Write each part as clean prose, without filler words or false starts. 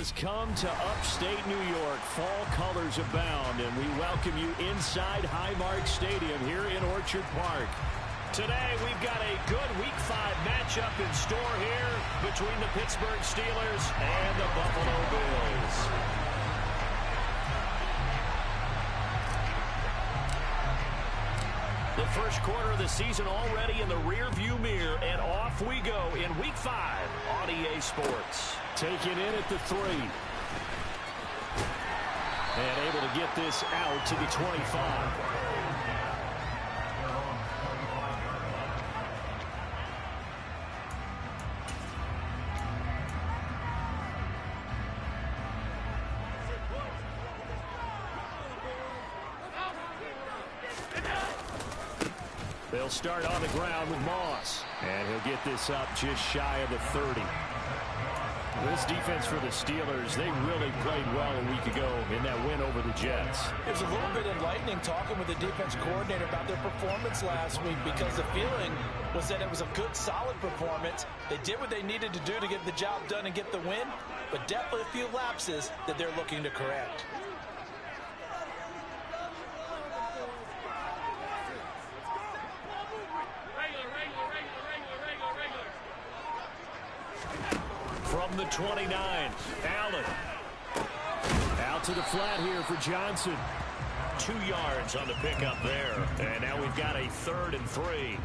has come to upstate New York. Fall colors abound, and we welcome you inside Highmark Stadium here in Orchard Park. Today, we've got a good Week 5 matchup in store here between the Pittsburgh Steelers and the Buffalo Bills. The first quarter of the season already in the rear-view mirror, and off we go in Week 5 on EA Sports. Taking in at the 3. And able to get this out to the 25. They'll start on the ground with Moss. And he'll get this up just shy of the 30. This defense for the Steelers, they really played well a week ago in that win over the Jets. It was a little bit enlightening talking with the defense coordinator about their performance last week, because the feeling was that it was a good, solid performance. They did what they needed to do to get the job done and get the win, but definitely a few lapses that they're looking to correct. From the 29, Allen. Out to the flat here for Johnson. 2 yards on the pickup there. And now we've got a 3rd and 3.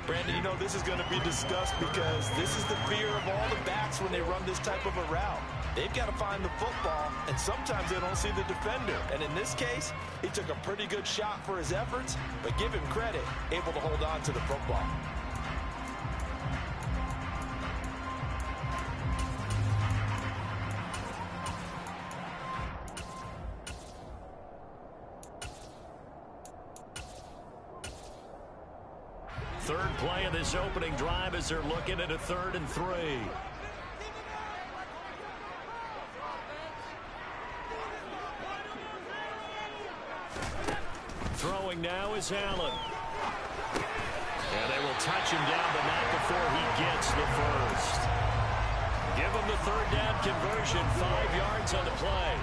Brandon, you know this is going to be discussed because this is the fear of all the backs when they run this type of a route. They've got to find the football, and sometimes they don't see the defender. And in this case, he took a pretty good shot for his efforts, but give him credit, able to hold on to the football. Third play of this opening drive as they're looking at a 3rd and 3. Throwing now is Allen. And they will touch him down, but not before he gets the first. Give him the 3rd down conversion, 5 yards on the play.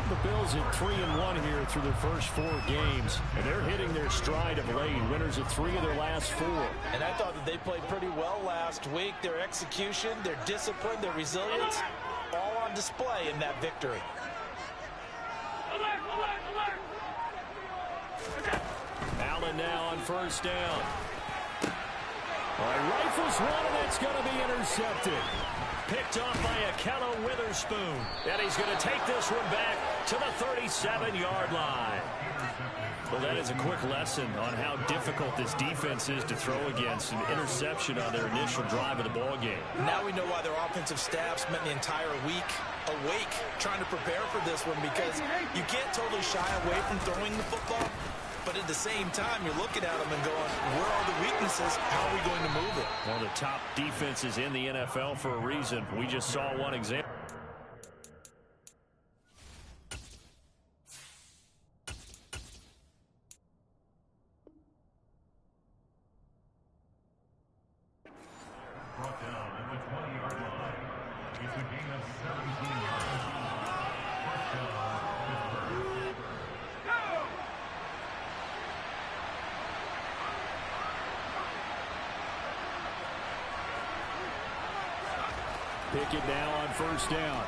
The Bills at 3-1 here through their first 4 games, and they're hitting their stride of late. Winners of 3 of their last 4. And I thought that they played pretty well last week. Their execution, their discipline, their resilience, all on display in that victory. Allen now on 1st down. All right, rifles one, and that's going to be intercepted. Picked off by Akello Witherspoon. And he's going to take this one back to the 37-yard line. Well, that is a quick lesson on how difficult this defense is to throw against. An interception on their initial drive of the ballgame. Now we know why their offensive staff spent the entire week awake trying to prepare for this one, because you can't totally shy away from throwing the football. But at the same time, you're looking at them and going, where are the weaknesses? How are we going to move it? One of the top defenses in the NFL for a reason. We just saw one example. Brought down at the 20-yard line. It's a gain of 17 yards. First down, Pittsburgh. Pickett now on 1st down.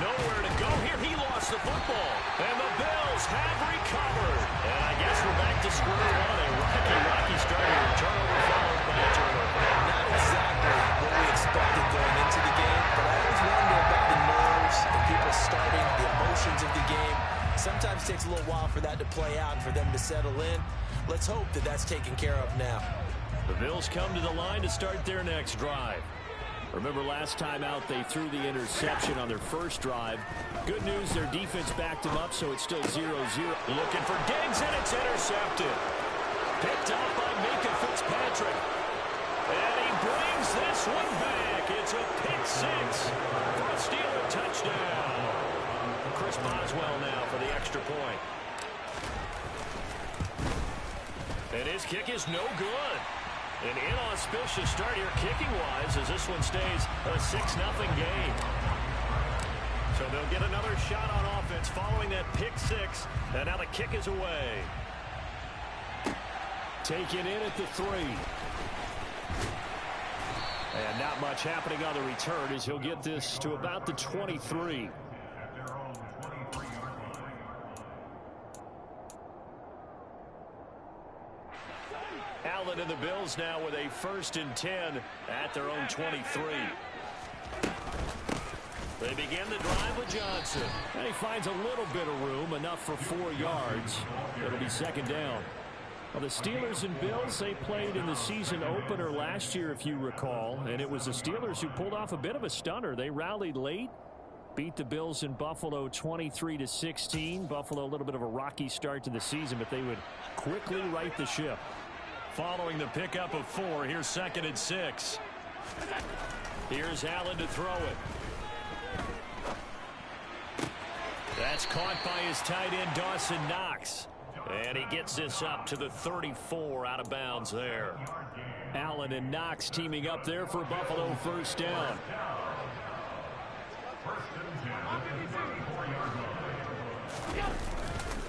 Nowhere to go here. He lost the football. And the Bills have recovered. And I guess we're back to square one. A rocky start here. Turnover followed by a turnover. Not exactly what we expected going into the game, but I always wonder about the nerves and people starting, the emotions of the game. Sometimes it takes a little while for that to play out and for them to settle in. Let's hope that that's taken care of now. The Bills come to the line to start their next drive. Remember last time out they threw the interception on their first drive. Good news, their defense backed them up, so it's still 0-0. Looking for Diggs, and it's intercepted. Picked up by Minka Fitzpatrick. And he brings this one back. It's a pick 6 for a Steeler touchdown. Chris Boswell now for the extra point. And his kick is no good. An inauspicious start here kicking-wise as this one stays a 6-0 game. So they'll get another shot on offense following that pick six. And now the kick is away. Taken in at the 3. And not much happening on the return as he'll get this to about the 23. At their own 23-yard line. Allen and the Bills now with a 1st and 10 at their own 23. They begin the drive with Johnson. And he finds a little bit of room, enough for 4 yards. It'll be 2nd down. Well, the Steelers and Bills, they played in the season opener last year, if you recall. And it was the Steelers who pulled off a bit of a stunner. They rallied late, beat the Bills in Buffalo 23-16. Buffalo, a little bit of a rocky start to the season, but they would quickly right the ship. Following the pickup of 4, here's 2nd and 6. Here's Allen to throw it. That's caught by his tight end, Dawson Knox. And he gets this up to the 34 out of bounds there. Allen and Knox teaming up there for Buffalo 1st down.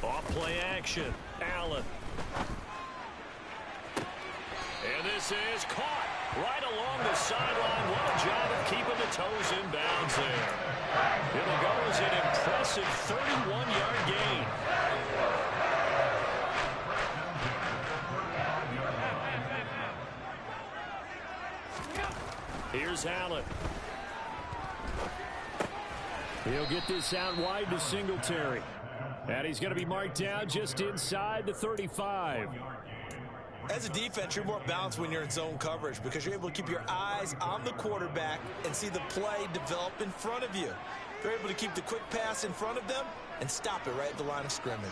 Off play action. Allen. And this is caught right along the sideline. What a job of keeping the toes in bounds there. It'll go as an impressive 31-yard gain. Here's Allen. He'll get this out wide to Singletary. And he's going to be marked down just inside the 35. As a defense, you're more balanced when you're in zone coverage because you're able to keep your eyes on the quarterback and see the play develop in front of you. You're able to keep the quick pass in front of them and stop it right at the line of scrimmage.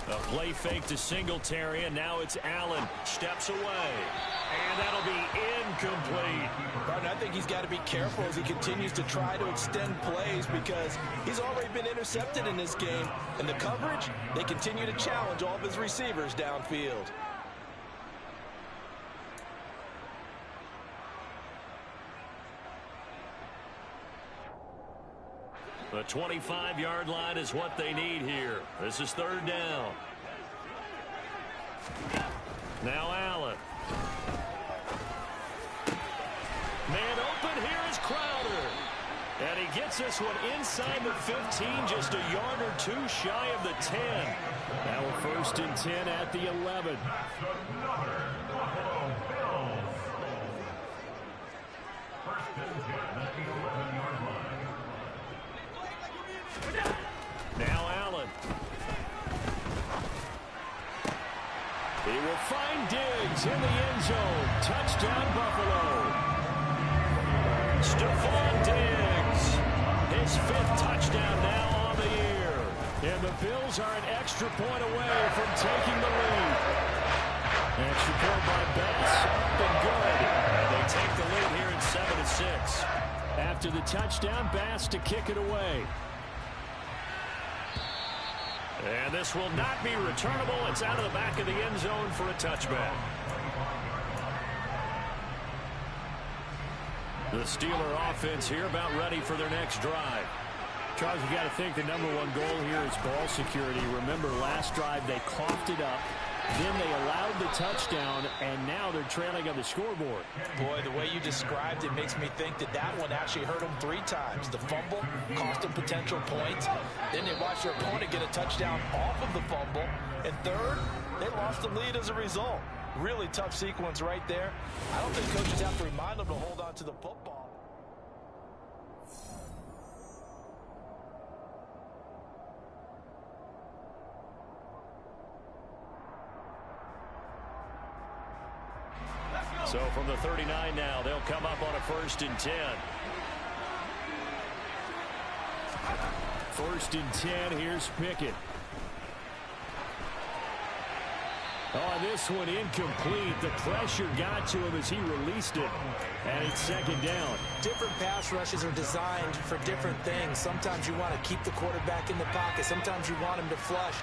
A play fake to Singletary, and now it's Allen. Steps away. And that'll be incomplete. Partner, I think he's got to be careful as he continues to try to extend plays because he's already been intercepted in this game. And the coverage, they continue to challenge all of his receivers downfield. The 25-yard line is what they need here. This is 3rd down. Now Allen. Man open, here is Crowder. And he gets this one inside the 15, just a yard or 2 shy of the 10. Now a 1st and 10 at the 11. Now Allen. He will find Diggs in the end zone. Touchdown, Buffalo. Stephon Diggs. His 5th touchdown now on the year. And the Bills are an extra point away from taking the lead. Extra point by Bass. Up and good. And they take the lead here at 7-6. After the touchdown, Bass to kick it away. And this will not be returnable. It's out of the back of the end zone for a touchback. The Steeler offense here about ready for their next drive. Charles, you got to think the #1 goal here is ball security. Remember, last drive they coughed it up. Then they allowed the touchdown, and now they're trailing on the scoreboard. Boy, the way you described it makes me think that that one actually hurt them 3 times. The fumble cost them potential points. Then they watched their opponent get a touchdown off of the fumble. And third, they lost the lead as a result. Really tough sequence right there. I don't think coaches have to remind them to hold on to the football. So from the 39 now, they'll come up on a 1st and 10. 1st and 10, here's Pickett. Oh, this one incomplete. The pressure got to him as he released it. And it's second down. Different pass rushes are designed for different things. Sometimes you want to keep the quarterback in the pocket. Sometimes you want him to flush.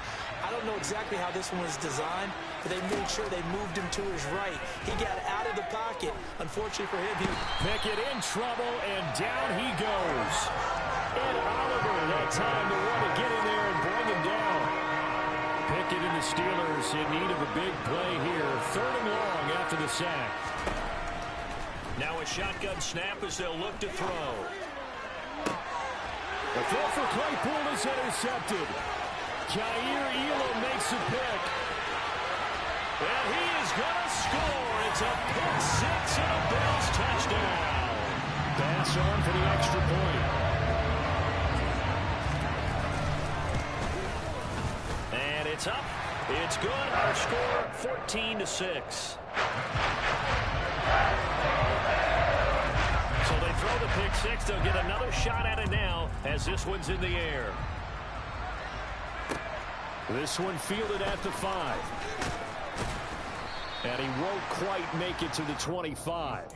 I don't know exactly how this one was designed, but they made sure they moved him to his right. He got out of the pocket. Unfortunately for him, Pickett in trouble, and down he goes. And Oliver had time to want to get in there and bring him down. Pickett and the Steelers in need of a big play here. 3rd and long after the sack. Now a shotgun snap as they'll look to throw. The throw for Claypool is intercepted. Jair Elam makes a pick. And he is going to score. It's a pick six and a Bills touchdown. Pass on for the extra point. And it's up. It's good. Our score 14-6. So they throw the pick six. They'll get another shot at it now as this one's in the air. This one fielded at the 5. And he won't quite make it to the 25.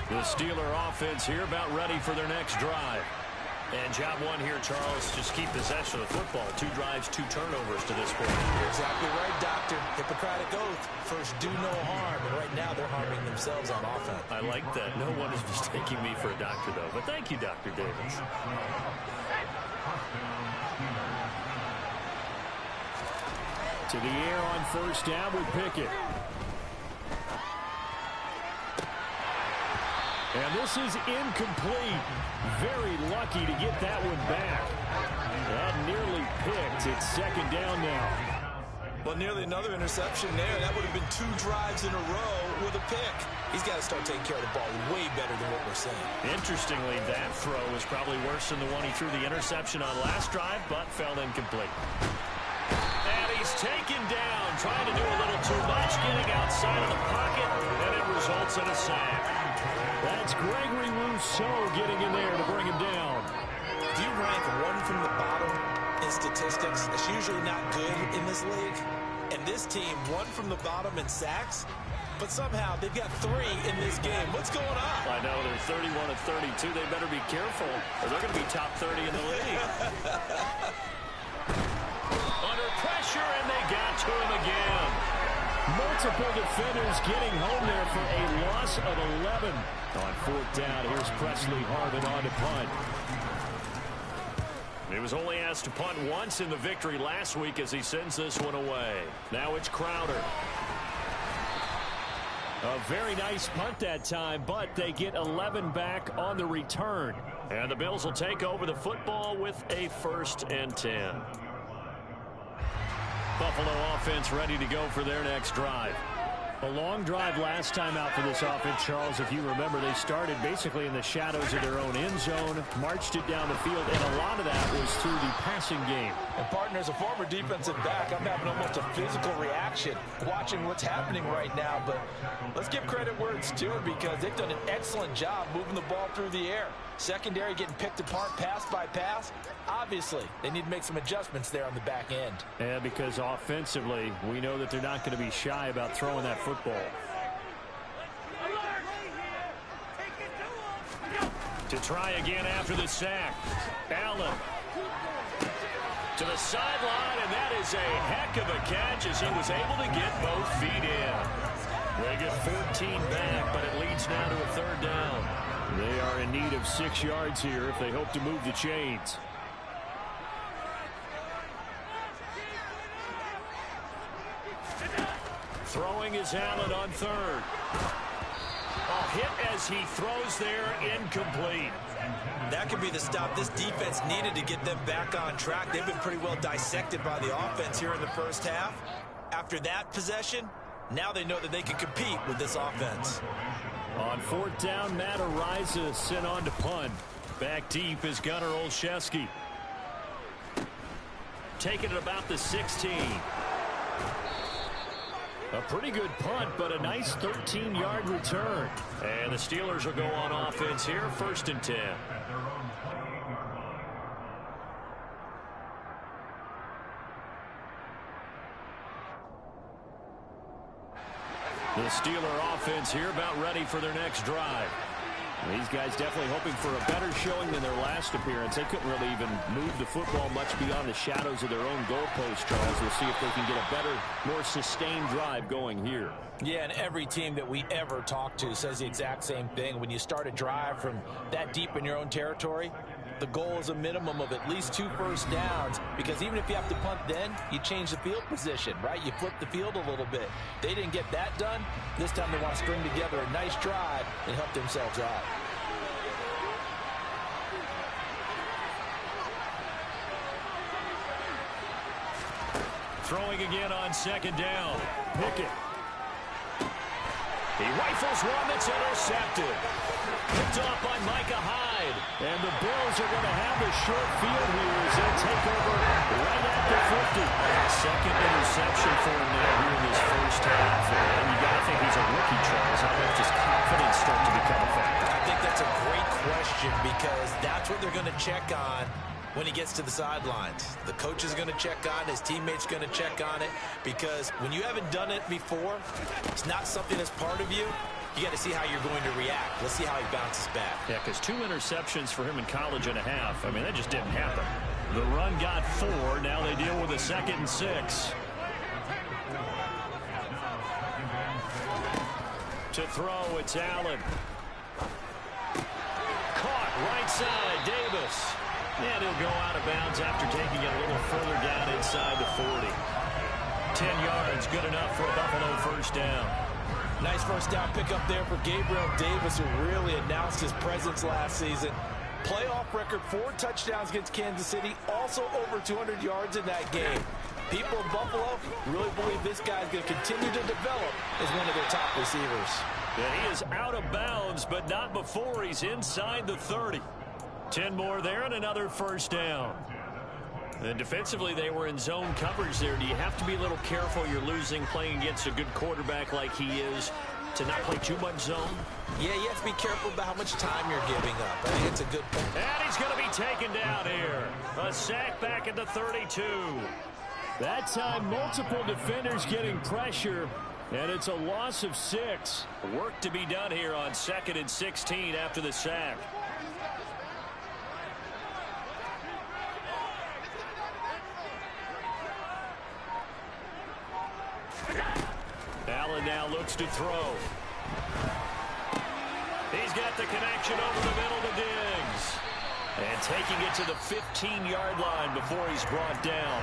The Steeler offense here about ready for their next drive. And job one here, Charles, just keep possession of the football. 2 drives, 2 turnovers to this point. You're exactly right, Doctor. Hippocratic oath. First, do no harm. And right now, they're harming themselves on offense. I like that. No one is mistaking me for a doctor, though. But thank you, Dr. Davis. To the air on 1st down with Pickett. And this is incomplete. Very lucky to get that one back. That nearly picked. It's 2nd down now. Well, nearly another interception there. That would have been 2 drives in a row with a pick. He's got to start taking care of the ball way better than what we're saying. Interestingly, that throw was probably worse than the one he threw the interception on last drive, but fell incomplete. And he's taken down, trying to do a little too much, getting outside of the pocket, and it results in a sack. That's Gregory Rousseau getting in there to bring him down. If you rank 1 from the bottom in statistics, it's usually not good in this league. And this team, 1 from the bottom in sacks, but somehow they've got 3 in this game. What's going on? I know, they're 31 of 32. They better be careful, or they're going to be top 30 in the league. Under pressure, and they got to him again. Multiple defenders getting home there for a loss of 11. On 4th down, here's Presley Harvin on to punt. He was only asked to punt once in the victory last week as he sends this one away. Now it's Crowder. A very nice punt that time, but they get 11 back on the return. And the Bills will take over the football with a 1st and 10. Buffalo offense ready to go for their next drive. A long drive last time out for this offense, Charles. If you remember, they started basically in the shadows of their own end zone, marched it down the field, and a lot of that was through the passing game. And, partner, as a former defensive back, I'm having almost a physical reaction watching what's happening right now. But let's give credit where it's due because they've done an excellent job moving the ball through the air. Secondary getting picked apart pass by pass. Obviously, they need to make some adjustments there on the back end. Yeah, because offensively, we know that they're not going to be shy about throwing that football. To try again after the sack. Allen to the sideline, and that is a heck of a catch as he was able to get both feet in. They get 14 back, but it leads now to a 3rd down. They are in need of 6 yards here if they hope to move the chains. Throwing is Allen on 3rd. A hit as he throws there, incomplete. That could be the stop this defense needed to get them back on track. They've been pretty well dissected by the offense here in the 1st half. After that possession, now they know that they can compete with this offense. On 4th down, Matt Ariza sent on to punt. Back deep is Gunnar Olszewski. Taking it about the 16. A pretty good punt, but a nice 13-yard return. And the Steelers will go on offense here, 1st and 10. At their own 28-yard line. The Steeler offense here about ready for their next drive. These guys definitely hoping for a better showing than their last appearance. They couldn't really even move the football much beyond the shadows of their own goalpost, Charles. We'll see if they can get a better, more sustained drive going here. Yeah, and every team that we ever talk to says the exact same thing. When you start a drive from that deep in your own territory, the goal is a minimum of at least 2 first downs, because even if you have to punt then, you change the field position, right? You flip the field a little bit. They didn't get that done. This time they want to string together a nice drive and help themselves out. Throwing again on 2nd down. Pickett. He rifles one that's intercepted. Picked off by Micah Hyde. And the Bills are going to have a short field here as they'll take over right at the 50. Second interception for him now here in this first half. And you got to think he's a rookie, Charles. How does his confidence start to become a factor? I think that's a great question, because that's what they're going to check on when he gets to the sidelines. The coach is going to check on it. His teammates going to check on it, because when you haven't done it before, it's not something that's part of you. You got to see how you're going to react. Let's see how he bounces back. Yeah, because 2 interceptions for him in college and a half. I mean, that just didn't happen. The run got 4. Now they deal with a 2nd and 6. To throw, it's Allen. Caught right side, Davis. And he'll go out of bounds after taking it a little further down inside the 40. 10 yards, good enough for a Buffalo first down. Nice first down pickup there for Gabriel Davis, who really announced his presence last season. Playoff record, 4 touchdowns against Kansas City, also over 200 yards in that game. People in Buffalo really believe this guy's going to continue to develop as one of their top receivers. Yeah, he is out of bounds, but not before he's inside the 30. 10 more there and another first down. And defensively, they were in zone coverage there. Do you have to be a little careful? You're losing playing against a good quarterback like he is, to not play too much zone? Yeah, you have to be careful about how much time you're giving up. I think it's a good point. And he's going to be taken down here. A sack back at the 32. That time, multiple defenders getting pressure, and it's a loss of 6. Work to be done here on 2nd and 16 after the sack. Allen now looks to throw. He's got the connection over the middle to Diggs. And taking it to the 15-yard line before he's brought down.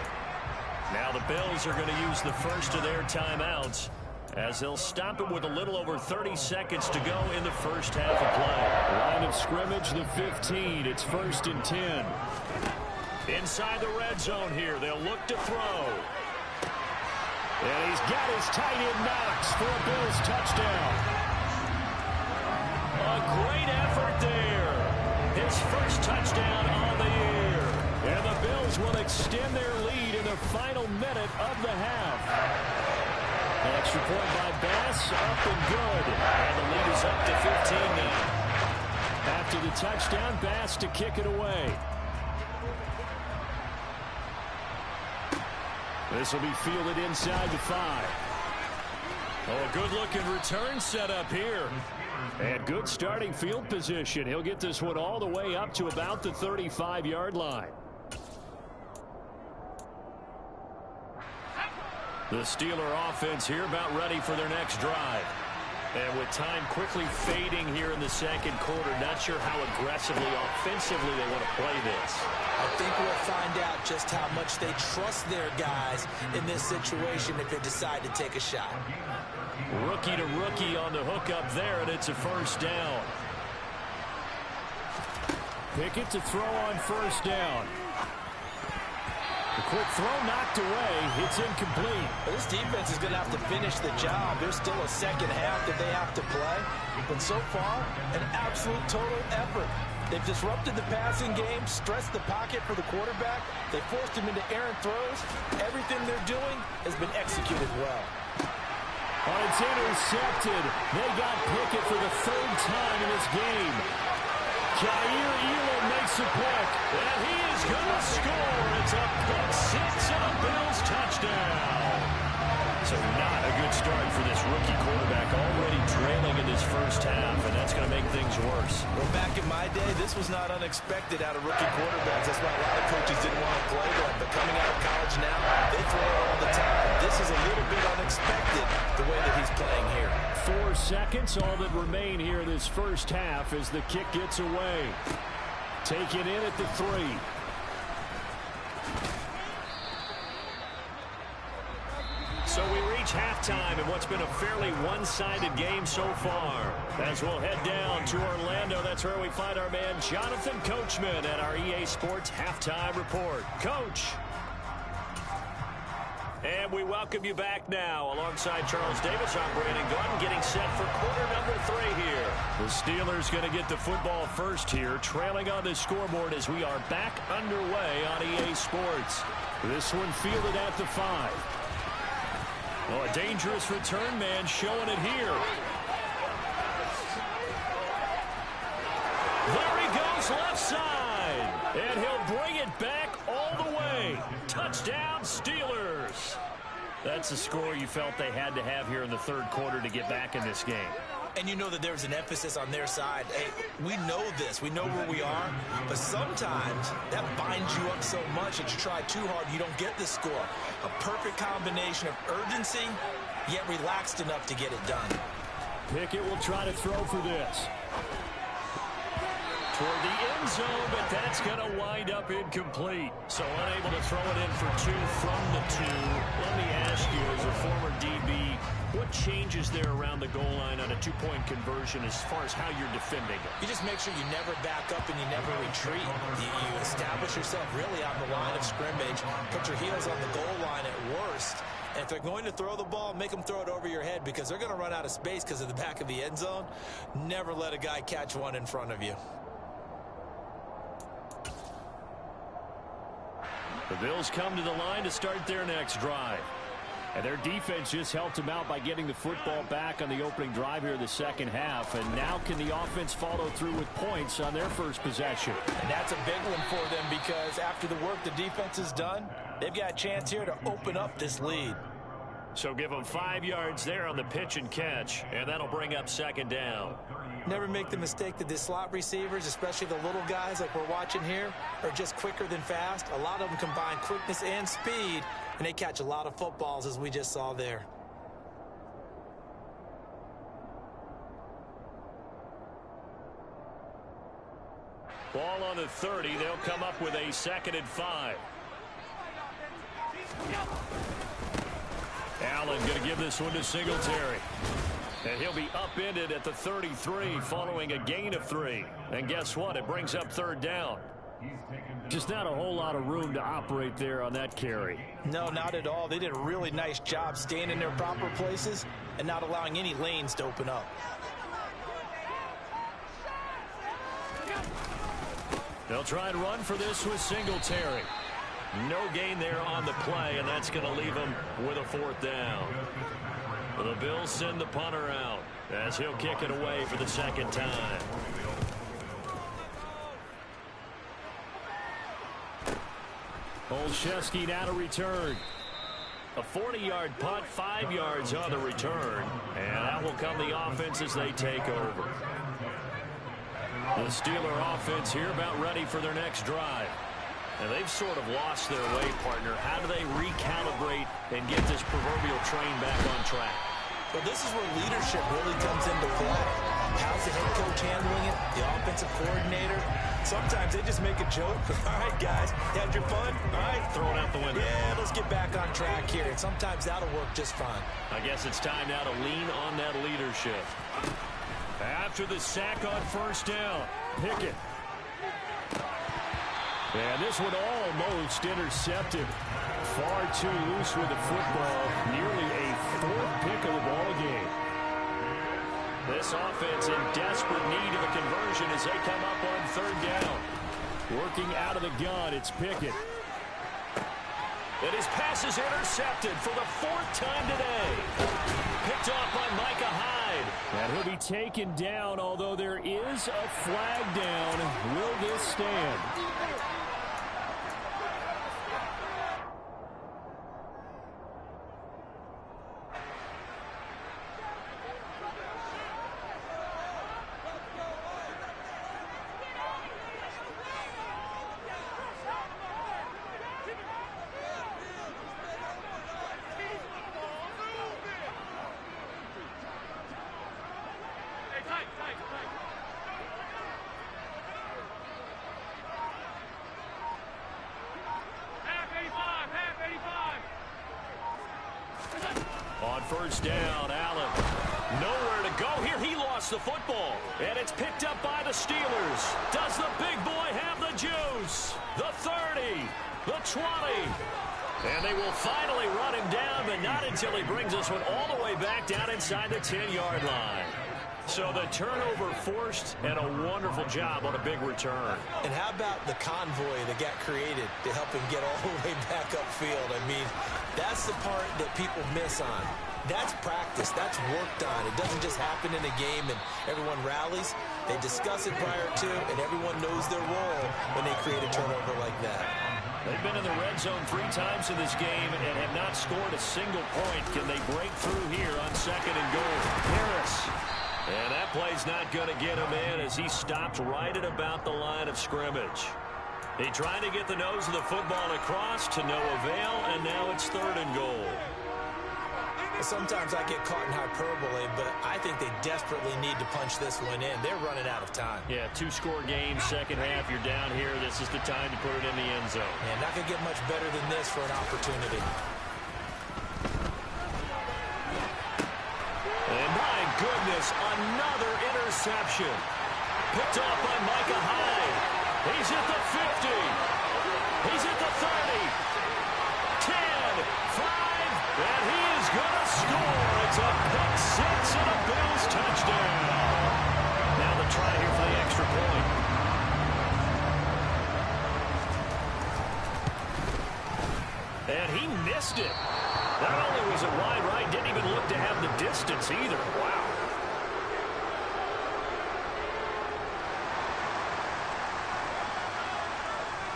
Now the Bills are going to use the first of their timeouts, as they'll stop it with a little over 30 seconds to go in the first half of play. Line of scrimmage, the 15. It's 1st and 10. Inside the red zone here. They'll look to throw. And he's got his tight end Knox for a Bills touchdown. A great effort there. His first touchdown on the year. And the Bills will extend their lead in the final minute of the half. An extra point by Bass, up and good. And the lead is up to 15 now. After the touchdown, Bass to kick it away. This will be fielded inside the 5. Oh, a good-looking return set up here. And good starting field position. He'll get this one all the way up to about the 35-yard line. The Steeler offense here about ready for their next drive. And with time quickly fading here in the second quarter, not sure how aggressively, offensively they want to play this. I think we'll find out just how much they trust their guys in this situation if they decide to take a shot. Rookie to rookie on the hook up there, and it's a first down. Pickett to throw on first down. The quick throw knocked away. It's incomplete. Well, this defense is going to have to finish the job. There's still a second half that they have to play. But so far, an absolute total effort. They've disrupted the passing game, stressed the pocket for the quarterback. They forced him into errant throws. Everything they're doing has been executed well. Oh, it's intercepted. They got Pickett for the third time in this game. Jair Elam makes a pick, and he is going to score. It's a pick six and a Bills touchdown. So not a good start for this rookie quarterback, already trailing in this first half, and that's going to make things worse. Well, back in my day, this was not unexpected out of rookie quarterbacks. That's why a lot of coaches didn't want to play them. But coming out of college now, they throw it all the time. This is a little bit unexpected, the way that he's playing here. 4 seconds, all that remain here this first half as the kick gets away. Taken in at the 3. So we reach halftime in what's been a fairly one-sided game so far. As we'll head down to Orlando, that's where we find our man Jonathan Coachman at our EA Sports Halftime Report. Coach. And we welcome you back now. Alongside Charles Davis, I'm Brandon Glenn, getting set for quarter number 3 here. The Steelers going to get the football first here, trailing on the scoreboard as we are back underway on EA Sports. This one fielded at the 5. Oh, a dangerous return man showing it here. There he goes left side. And he'll bring it back all the way. Touchdown, Steelers. That's the score you felt they had to have here in the third quarter to get back in this game. And you know that there's an emphasis on their side. Hey, we know this. We know where we are. But sometimes that binds you up so much that you try too hard, you don't get the score. A perfect combination of urgency, yet relaxed enough to get it done. Pickett will try to throw for this. Toward the end zone, but that's going to wind up incomplete. So unable to throw it in for 2 from the 2. Let me ask you, as a former DB, what changes there around the goal line on a 2-point conversion as far as how you're defending it? You just make sure you never back up and you never retreat. You establish yourself really on the line of scrimmage, put your heels on the goal line at worst. And if they're going to throw the ball, make them throw it over your head because they're going to run out of space because of the back of the end zone. Never let a guy catch one in front of you. The Bills come to the line to start their next drive. And their defense just helped them out by getting the football back on the opening drive here in the second half. And now can the offense follow through with points on their first possession? And that's a big one for them because after the work the defense has done, they've got a chance here to open up this lead. So give them 5 yards there on the pitch and catch, and that'll bring up second down. Never make the mistake that the slot receivers, especially the little guys like we're watching here, are just quicker than fast. A lot of them combine quickness and speed, and they catch a lot of footballs as we just saw there. Ball on the 30. They'll come up with a 2nd and 5. Allen going to give this one to Singletary. And he'll be upended at the 33 following a gain of 3. And guess what? It brings up 3rd down. Just not a whole lot of room to operate there on that carry. No, not at all. They did a really nice job staying in their proper places and not allowing any lanes to open up. They'll try and run for this with Singletary. No gain there on the play, and that's going to leave them with a 4th down. The Bills send the punter out as he'll kick it away for the 2nd time. Olszewski now to return. A 40-yard punt, 5 yards on the return. And out will come the offense as they take over. The Steeler offense here about ready for their next drive. And they've sort of lost their way, partner. How do they recalibrate and get this proverbial train back on track? Well, this is where leadership really comes into play. How's the head coach handling it? The offensive coordinator? Sometimes they just make a joke. All right, guys, had your fun? All right, throw it out the window. Yeah, let's get back on track here. And sometimes that'll work just fine. I guess it's time now to lean on that leadership. After the sack on 1st down, Pickett. And this one almost intercepted. Far too loose with the football. Nearly a 4th pick of the ball game. This offense in desperate need of a conversion as they come up on 3rd down. Working out of the gun, it's Pickett. And his pass is intercepted for the 4th time today. Picked off by Micah Hyde. And he'll be taken down, although there is a flag down. Will this stand? On first down, Allen. Nowhere to go here. He lost the football. And it's picked up by the Steelers. Does the big boy have the juice? The 30, the 20. And they will finally run him down, but not until he brings this one all the way back down inside the 10-yard line. So the turnover forced, and a wonderful job on a big return. And how about the convoy that got created to help him get all the way back upfield? I mean, that's the part that people miss on. That's practice. That's worked on. It doesn't just happen in a game and everyone rallies. They discuss it prior to, and everyone knows their role when they create a turnover like that. They've been in the red zone 3 times in this game and have not scored a single point. Can they break through here on 2nd and goal? Harris. And that play's not going to get him in as he stopped right at about the line of scrimmage. He tried to get the nose of the football across to no avail, and now it's 3rd and goal. Sometimes I get caught in hyperbole, but I think they desperately need to punch this one in. They're running out of time. Yeah, 2-score game, second half. You're down here. This is the time to put it in the end zone. Yeah, not going to get much better than this for an opportunity. And my goodness, another interception. Picked off by Micah Hyde. He's at the 50. He's at the 30. 10, 5, and he is going to score. It's a pick 6 and a Bills touchdown. Now the try here for the extra point. And he missed it. Not only was it wide right, didn't even look to have the distance either. Wow.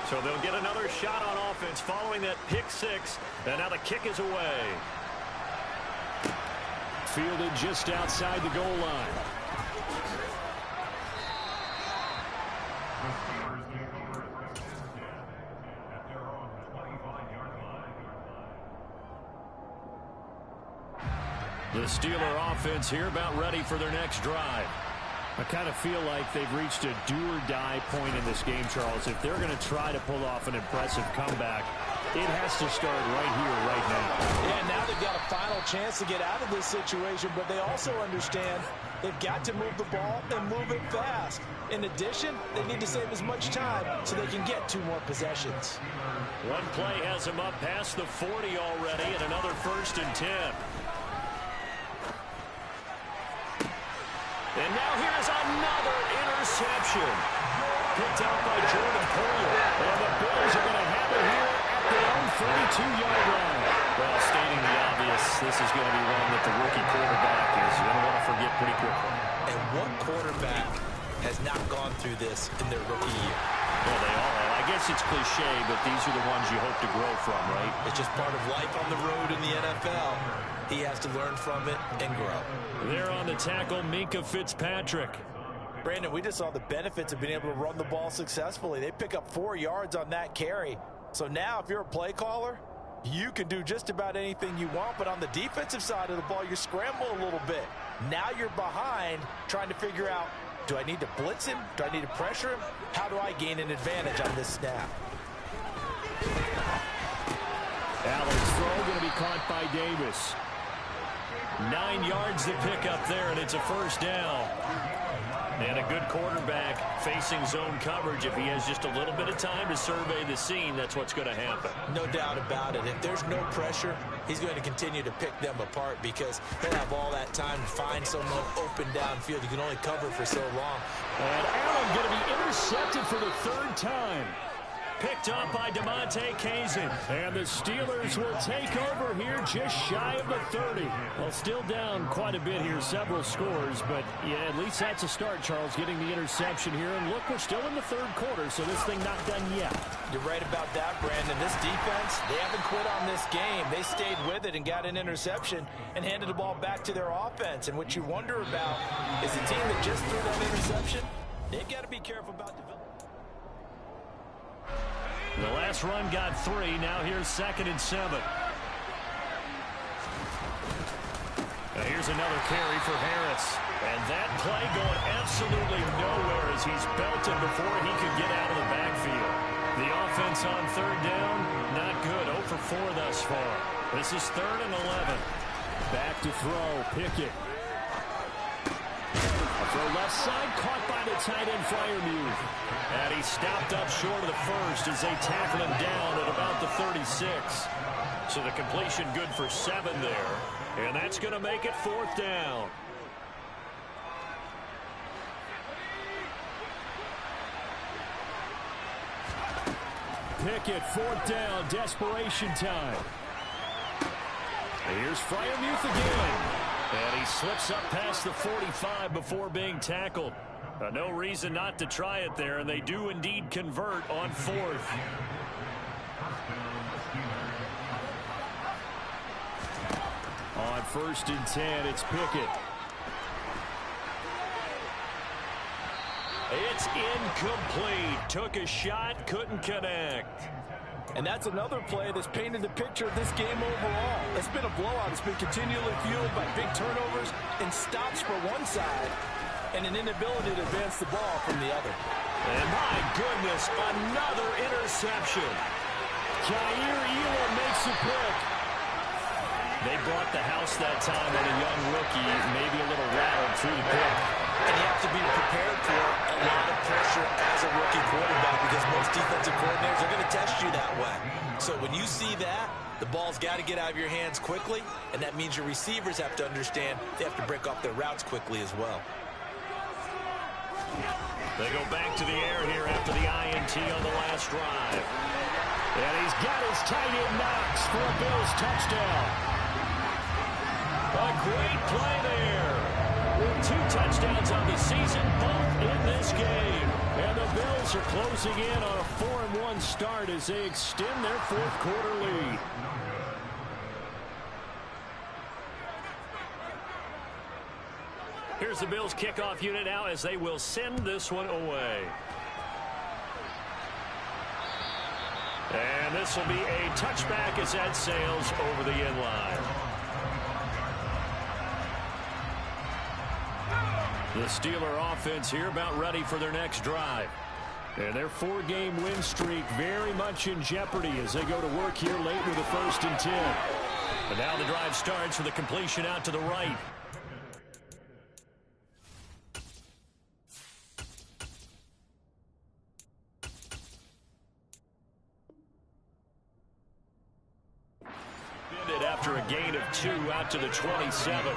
So they'll get another shot on offense following that pick 6. And now the kick is away. Fielded just outside the goal line. The Steelers take over instead at their own 25-yard line. The Steeler offense here about ready for their next drive. I kind of feel like they've reached a do-or-die point in this game, Charles. If they're going to try to pull off an impressive comeback, it has to start right here, right now. Yeah, now they've got a final chance to get out of this situation, but they also understand they've got to move the ball and move it fast. In addition, they need to save as much time so they can get 2 more possessions. One play has them up past the 40 already, and another 1st and 10. And now here's another interception. Picked out by Jordan Poyer. And the Bills are going to have it here at their own 32-yard line. Well, stating the obvious, this is going to be one that the rookie quarterback is going to want to forget pretty quickly. And what quarterback has not gone through this in their rookie year? Well, they all have. I guess it's cliche, but these are the ones you hope to grow from, right? It's just part of life on the road in the NFL. He has to learn from it and grow. There on the tackle, Minka Fitzpatrick. Brandon, we just saw the benefits of being able to run the ball successfully. They pick up 4 yards on that carry. So now if you're a play caller, you can do just about anything you want, but on the defensive side of the ball, you scramble a little bit. Now you're behind trying to figure out, do I need to blitz him? Do I need to pressure him? How do I gain an advantage on this snap? Allen's throw going to be caught by Davis. 9 yards to pick up there, and it's a 1st down. And a good quarterback facing zone coverage. If he has just a little bit of time to survey the scene, that's what's going to happen. No doubt about it. If there's no pressure, he's going to continue to pick them apart because he'll have all that time to find someone open downfield. You can only cover for so long. And Allen going to be intercepted for the 3rd time. Picked up by DeMonte Kazin. And the Steelers will take over here just shy of the 30. Well, still down quite a bit here, several scores. But, yeah, at least that's a start, Charles, getting the interception here. And look, we're still in the third quarter, so this thing not done yet. You're right about that, Brandon. This defense, they haven't quit on this game. They stayed with it and got an interception and handed the ball back to their offense. And what you wonder about is a team that just threw that interception, they've got to be careful about developing. The last run got 3. Now here's 2nd and 7. Here's another carry for Harris. And that play going absolutely nowhere as he's belted before he could get out of the backfield. The offense on 3rd down, not good. 0 for 4 thus far. This is 3rd and 11. Back to throw, Pickett. Throw left side, caught by the tight end Freiermuth. And he stopped up short of the first as they tackle him down at about the 36. So the completion good for 7 there. And that's going to make it 4th down. Pickett, 4th down, desperation time. Here's Freiermuth again. And he slips up past the 45 before being tackled. No reason not to try it there, and they do indeed convert on 4th. On 1st and 10, it's Pickett. It's incomplete. Took a shot, couldn't connect. And that's another play that's painted the picture of this game overall. It's been a blowout. It's been continually fueled by big turnovers and stops for one side and an inability to advance the ball from the other. And my goodness, another interception. Jair Elam makes a pick. They brought the house that time on a young rookie, maybe a little rattled through the pick. And you have to be prepared for a lot of pressure as a rookie quarterback because most defensive coordinators are going to test you that way. So when you see that, the ball's got to get out of your hands quickly, and that means your receivers have to understand they have to break off their routes quickly as well. They go back to the air here after the INT on the last drive. And he's got his tight end Knox for a Bills touchdown. A great play there. 2 touchdowns on the season, both in this game. And the Bills are closing in on a 4-1 start as they extend their 4th quarter lead. Here's the Bills kickoff unit now as they will send this one away. And this will be a touchback as that sails over the end line. The Steeler offense here about ready for their next drive. And their 4-game win streak very much in jeopardy as they go to work here late with a 1st and 10. But now the drive starts with a completion out to the right. After a gain of 2 out to the 27.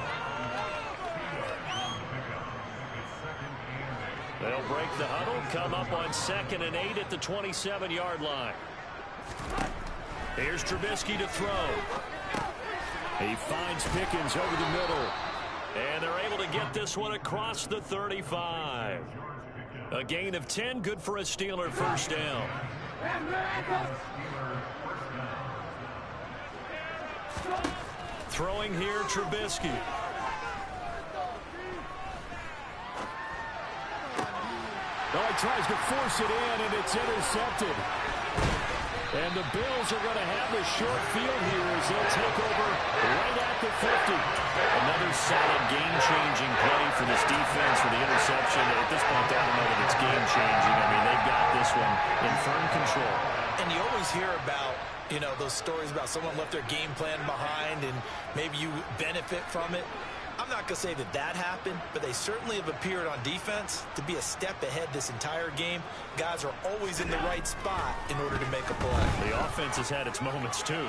They'll break the huddle, come up on 2nd and 8 at the 27-yard line. Here's Trubisky to throw. He finds Pickens over the middle. And they're able to get this one across the 35. A gain of 10, good for a Steeler 1st down. Throwing here, Trubisky. Oh, he tries to force it in, and it's intercepted. And the Bills are going to have the short field here as they'll take over right at the 50. Another solid game-changing play for this defense for the interception. At this point, I don't know that it's game-changing. I mean, they've got this one in firm control. And you always hear about, you know, those stories about someone left their game plan behind and maybe you benefit from it. I'm not going to say that that happened, but they certainly have appeared on defense to be a step ahead this entire game. Guys are always in the right spot in order to make a play. The offense has had its moments, too.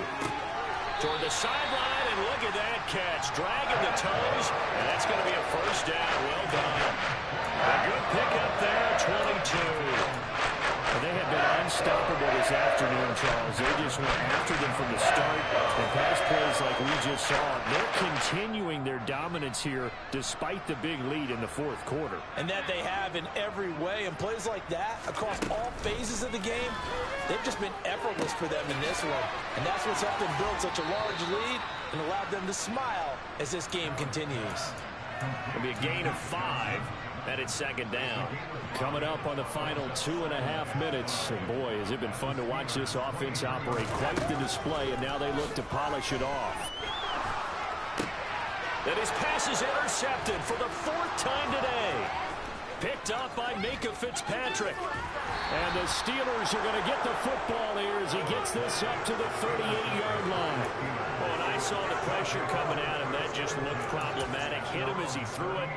Toward the sideline, and look at that catch. Dragging the toes, and that's going to be a 1st down. Well done. A good pickup there, 22. They have been unstoppable this afternoon, Charles. They just went after them from the start. And pass plays like we just saw, they're continuing their dominance here despite the big lead in the fourth quarter. And that they have in every way. And plays like that across all phases of the game, they've just been effortless for them in this one. And that's what's helped them build such a large lead and allowed them to smile as this game continues. It'll be a gain of 5. And it's second down. Coming up on the final 2.5 minutes. And boy, has it been fun to watch this offense operate. Quite the display, and now they look to polish it off. And his pass is intercepted for the 4th time today. Picked up by Micah Fitzpatrick. And the Steelers are going to get the football here as he gets this up to the 38-yard line. Oh, and I saw the pressure coming at him. That just looked problematic. Hit him as he threw it.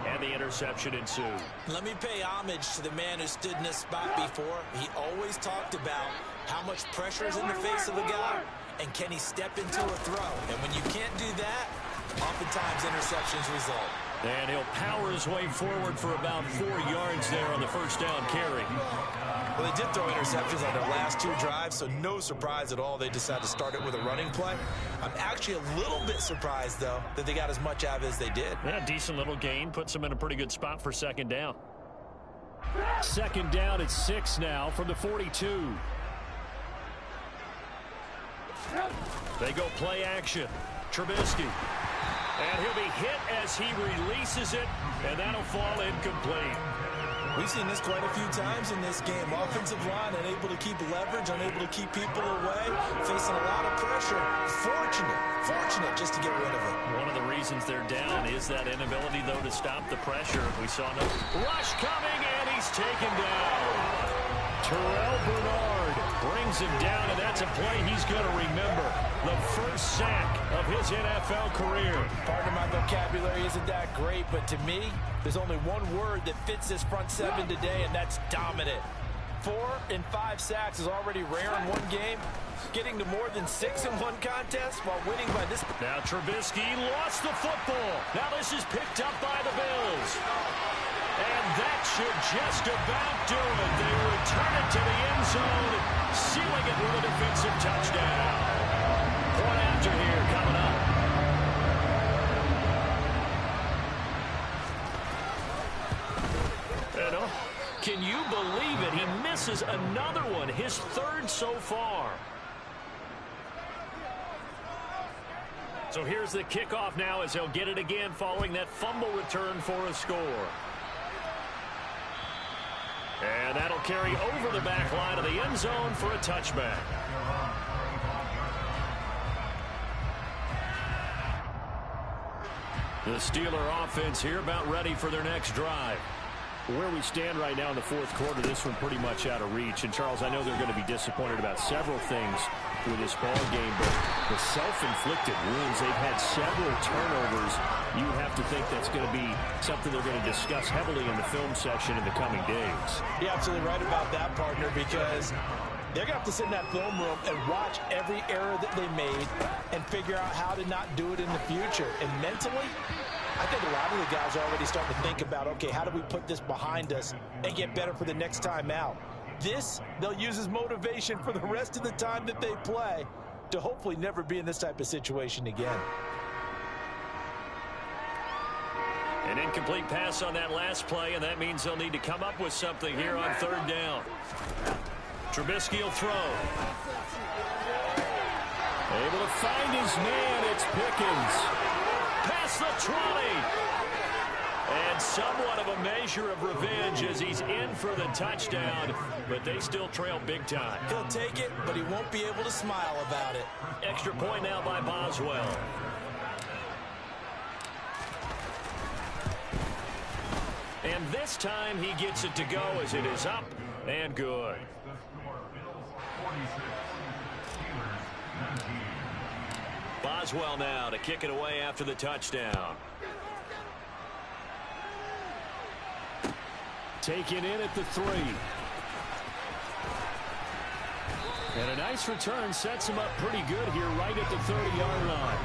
And the interception ensued. Let me pay homage to the man who stood in this spot before. He always talked about how much pressure is in the face of a guy, and can he step into a throw. And when you can't do that, oftentimes interceptions result. And he'll power his way forward for about 4 yards there on the first down carry. Well, they did throw interceptions on their last 2 drives, so no surprise at all they decided to start it with a running play. I'm actually a little bit surprised, though, that they got as much out of it as they did. Yeah, decent little gain. Puts them in a pretty good spot for second down. Second down at 6 now from the 42. They go play action. Trubisky. And he'll be hit as he releases it, and that'll fall incomplete. We've seen this quite a few times in this game. Offensive line unable to keep leverage, unable to keep people away, facing a lot of pressure. Fortunate just to get rid of it. One of the reasons they're down is that inability, though, to stop the pressure. We saw no rush coming, and he's taken down. Terrell Bernard brings him down, and that's a play he's going to remember. The first sack of his NFL career. Pardon my vocabulary isn't that great, but to me, there's only one word that fits this front seven today, and that's dominant. 4 and 5 sacks is already rare in one game. Getting to more than 6 in one contest while winning by this. Now Trubisky lost the football. Now this is picked up by the Bills. And that should just about do it. They return it to the end zone, sealing it with a defensive touchdown. Point after here coming up. Can you believe it? He misses another one, his 3rd so far. So here's the kickoff now as he'll get it again following that fumble return for a score. And that'll carry over the back line of the end zone for a touchback. The Steeler offense here about ready for their next drive. Where we stand right now in the fourth quarter, this one pretty much out of reach. And, Charles, I know they're going to be disappointed about several things with this ball game, but the self-inflicted wounds, they've had several turnovers. You have to think that's going to be something they're going to discuss heavily in the film section in the coming days. You're absolutely right about that, partner, because they're going to have to sit in that film room and watch every error that they made and figure out how to not do it in the future. And mentally, I think a lot of the guys are already starting to think about, okay, how do we put this behind us and get better for the next time out? This, they'll use as motivation for the rest of the time that they play to hopefully never be in this type of situation again. An incomplete pass on that last play, and that means they'll need to come up with something here on 3rd down. Trubisky will throw. Able to find his man, it's Pickens. Past the 20. And somewhat of a measure of revenge as he's in for the touchdown, but they still trail big time. He'll take it, but he won't be able to smile about it. Extra point now by Boswell. And this time he gets it to go as it is up and good. Boswell now to kick it away after the touchdown. Taken in at the 3. And a nice return sets him up pretty good here right at the 30-yard line.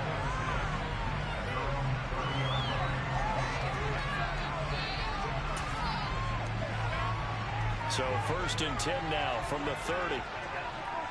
So 1st and 10 now from the 30.